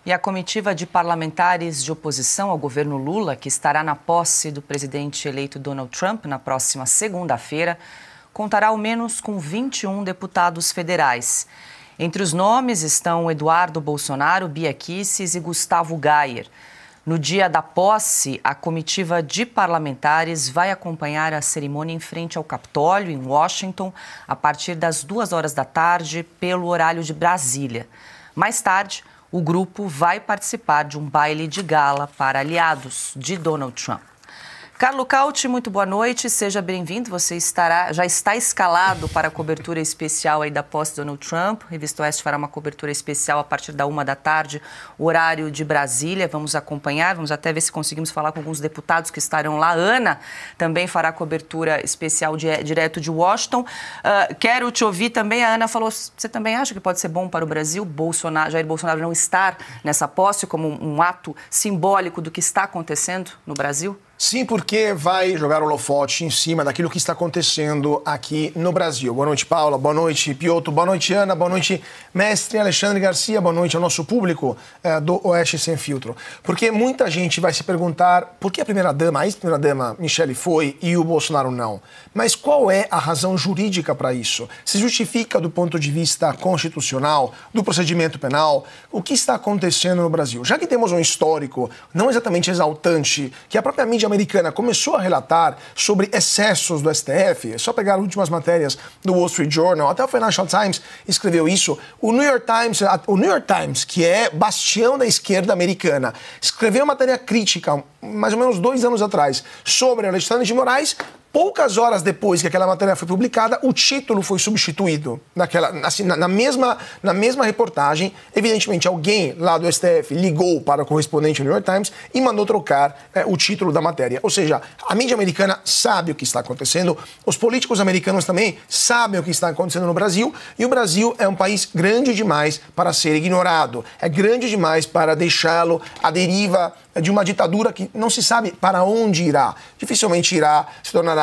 E a comitiva de parlamentares de oposição ao governo Lula, que estará na posse do presidente eleito Donald Trump na próxima segunda-feira, contará ao menos com 21 deputados federais. Entre os nomes estão Eduardo Bolsonaro, Bia Kicis e Gustavo Gayer. No dia da posse, a comitiva de parlamentares vai acompanhar a cerimônia em frente ao Capitólio, em Washington, a partir das 2 horas da tarde, pelo horário de Brasília. Mais tarde, o grupo vai participar de um baile de gala para aliados de Donald Trump. Carlo Cauti, muito boa noite, seja bem-vindo. Você já está escalado para a cobertura especial aí da posse de Donald Trump. Revista Oeste fará uma cobertura especial a partir da 1 da tarde, horário de Brasília. Vamos acompanhar, vamos até ver se conseguimos falar com alguns deputados que estarão lá. Ana também fará cobertura especial direto de Washington. Quero te ouvir também. A Ana falou, você também acha que pode ser bom para o Brasil Jair Bolsonaro não estar nessa posse como um ato simbólico do que está acontecendo no Brasil? Sim, porque vai jogar o holofote em cima daquilo que está acontecendo aqui no Brasil. Boa noite, Paula. Boa noite, Piotr. Boa noite, Ana. Boa noite, mestre Alexandre Garcia. Boa noite ao nosso público do Oeste Sem Filtro. Porque muita gente vai se perguntar por que a ex-primeira-dama Michele foi e o Bolsonaro não. Mas qual é a razão jurídica para isso? Se justifica do ponto de vista constitucional, do procedimento penal, o que está acontecendo no Brasil? Já que temos um histórico não exatamente exaltante, que a própria mídia americana começou a relatar sobre excessos do STF, é só pegar as últimas matérias do Wall Street Journal, até o Financial Times escreveu isso. O New York Times, que é bastião da esquerda americana, escreveu uma matéria crítica, mais ou menos 2 anos atrás, sobre Alexandre de Moraes. Poucas horas depois que aquela matéria foi publicada, o título foi substituído. Na mesma reportagem, evidentemente, alguém lá do STF ligou para o correspondente do New York Times e mandou trocar o título da matéria. Ou seja, a mídia americana sabe o que está acontecendo, os políticos americanos também sabem o que está acontecendo no Brasil, e o Brasil é um país grande demais para ser ignorado. É grande demais para deixá-lo à deriva de uma ditadura que não se sabe para onde irá. Dificilmente se tornará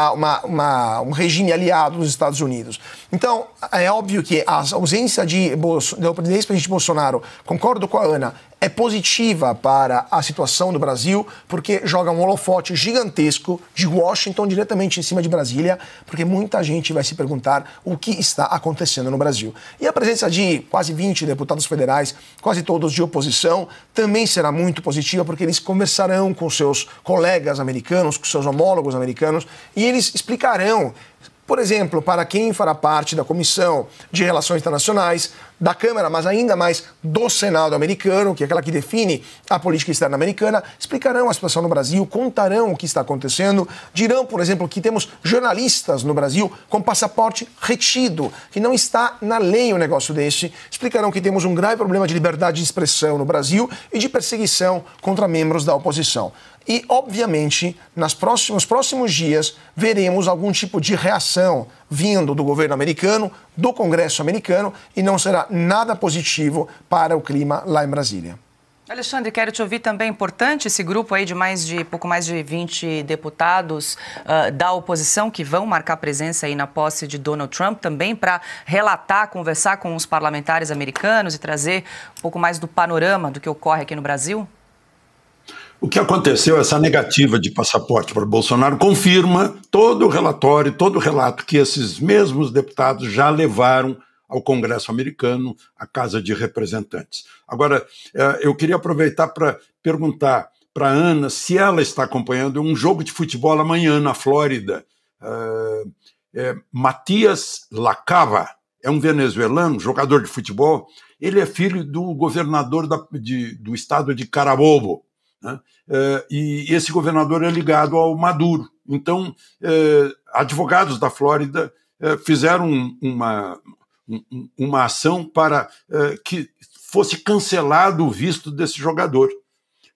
um regime aliado dos Estados Unidos. Então, é óbvio que a ausência do ex-presidente Bolsonaro, concordo com a Ana, é positiva para a situação do Brasil, porque joga um holofote gigantesco de Washington diretamente em cima de Brasília, porque muita gente vai se perguntar o que está acontecendo no Brasil. E a presença de quase 20 deputados federais, quase todos de oposição, também será muito positiva, porque eles conversarão com seus colegas americanos, com seus homólogos americanos, e eles explicarão, por exemplo, para quem fará parte da Comissão de Relações Internacionais, da Câmara, mas ainda mais do Senado americano, que é aquela que define a política externa americana, explicarão a situação no Brasil, contarão o que está acontecendo, dirão, por exemplo, que temos jornalistas no Brasil com passaporte retido, que não está na lei um negócio desse, explicarão que temos um grave problema de liberdade de expressão no Brasil e de perseguição contra membros da oposição. E, obviamente, nos próximos dias, veremos algum tipo de reação vindo do governo americano, do Congresso americano, e não será nada positivo para o clima lá em Brasília. Alexandre, quero te ouvir também. Importante esse grupo aí de pouco mais de 20 deputados da oposição que vão marcar presença aí na posse de Donald Trump, também para relatar, conversar com os parlamentares americanos e trazer um pouco mais do panorama do que ocorre aqui no Brasil? O que aconteceu, essa negativa de passaporte para Bolsonaro, confirma todo o relatório, todo o relato que esses mesmos deputados já levaram ao Congresso americano, à Casa de Representantes. Agora, eu queria aproveitar para perguntar para a Ana se ela está acompanhando um jogo de futebol amanhã na Flórida. Matias Lacava é um venezuelano, jogador de futebol. Ele é filho do governador do estado de Carabobo, né? E esse governador é ligado ao Maduro. Então, advogados da Flórida fizeram uma ação para que fosse cancelado o visto desse jogador,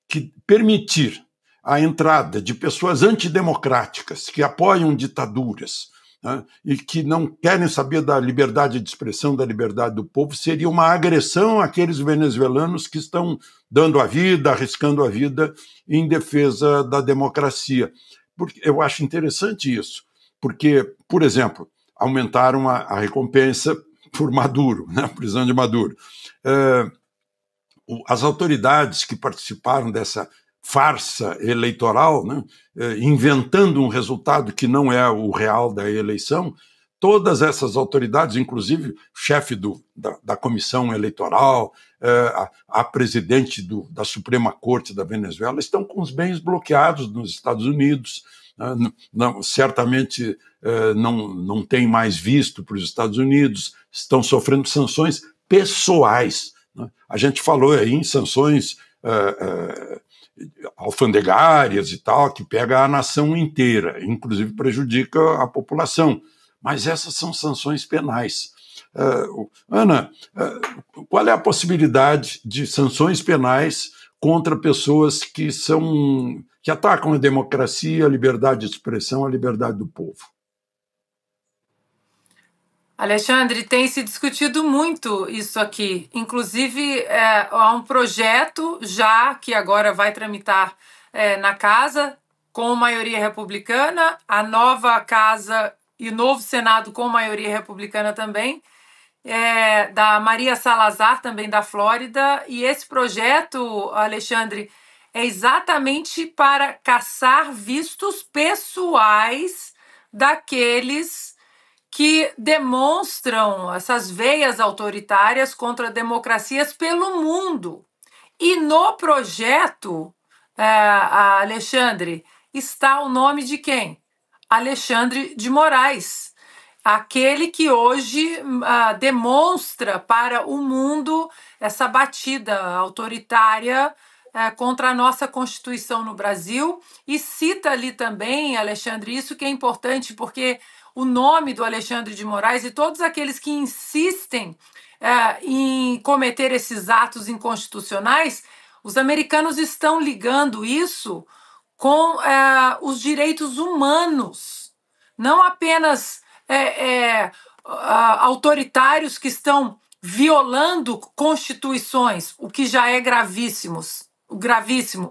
que permitir a entrada de pessoas antidemocráticas que apoiam ditaduras, né, e que não querem saber da liberdade de expressão, da liberdade do povo, seria uma agressão àqueles venezuelanos que estão dando a vida, arriscando a vida em defesa da democracia. Porque eu acho interessante isso, porque, por exemplo, aumentaram a recompensa por Maduro, né, a prisão de Maduro. as autoridades que participaram dessa farsa eleitoral, né, inventando um resultado que não é o real da eleição, todas essas autoridades, inclusive o chefe da comissão eleitoral, a presidente da Suprema Corte da Venezuela, estão com os bens bloqueados nos Estados Unidos. Certamente não tem mais visto para os Estados Unidos, estão sofrendo sanções pessoais. Né? A gente falou aí em sanções alfandegárias e tal, que pega a nação inteira, inclusive prejudica a população. Mas essas são sanções penais. Ana, qual é a possibilidade de sanções penais contra pessoas que atacam a democracia, a liberdade de expressão, a liberdade do povo? Alexandre, tem se discutido muito isso aqui. Inclusive, há um projeto já que agora vai tramitar na Casa com maioria republicana, a nova Casa e o novo Senado com maioria republicana também, da Maria Salazar, também da Flórida. E esse projeto, Alexandre, é exatamente para caçar vistos pessoais daqueles que demonstram essas veias autoritárias contra democracias pelo mundo. E no projeto, Alexandre, está o nome de quem? Alexandre de Moraes, aquele que hoje demonstra para o mundo essa batida autoritária contra a nossa Constituição no Brasil, e cita ali também, Alexandre, isso que é importante, porque o nome do Alexandre de Moraes e todos aqueles que insistem em cometer esses atos inconstitucionais, os americanos estão ligando isso com os direitos humanos, não apenas autoritários que estão violando constituições, o que já é gravíssimo,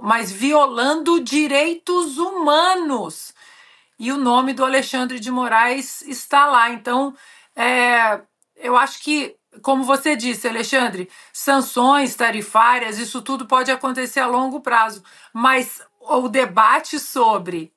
mas violando direitos humanos. E o nome do Alexandre de Moraes está lá. Então, eu acho que, como você disse, Alexandre, sanções tarifárias, isso tudo pode acontecer a longo prazo, mas o debate sobre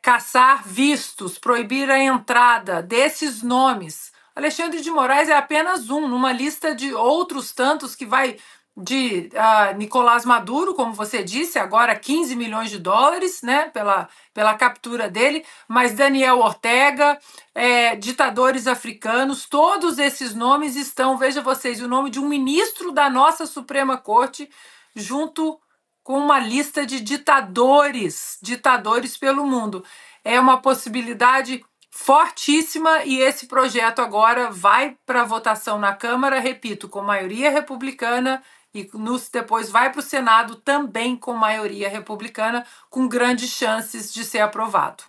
caçar vistos, proibir a entrada desses nomes. Alexandre de Moraes é apenas um, numa lista de outros tantos que vai de Nicolás Maduro, como você disse, agora 15 milhões de dólares, né, pela captura dele, mas Daniel Ortega, ditadores africanos, todos esses nomes estão, veja vocês, o nome de um ministro da nossa Suprema Corte, junto com uma lista de ditadores pelo mundo. É uma possibilidade fortíssima e esse projeto agora vai para votação na Câmara, repito, com maioria republicana e depois vai para o Senado também com maioria republicana, com grandes chances de ser aprovado.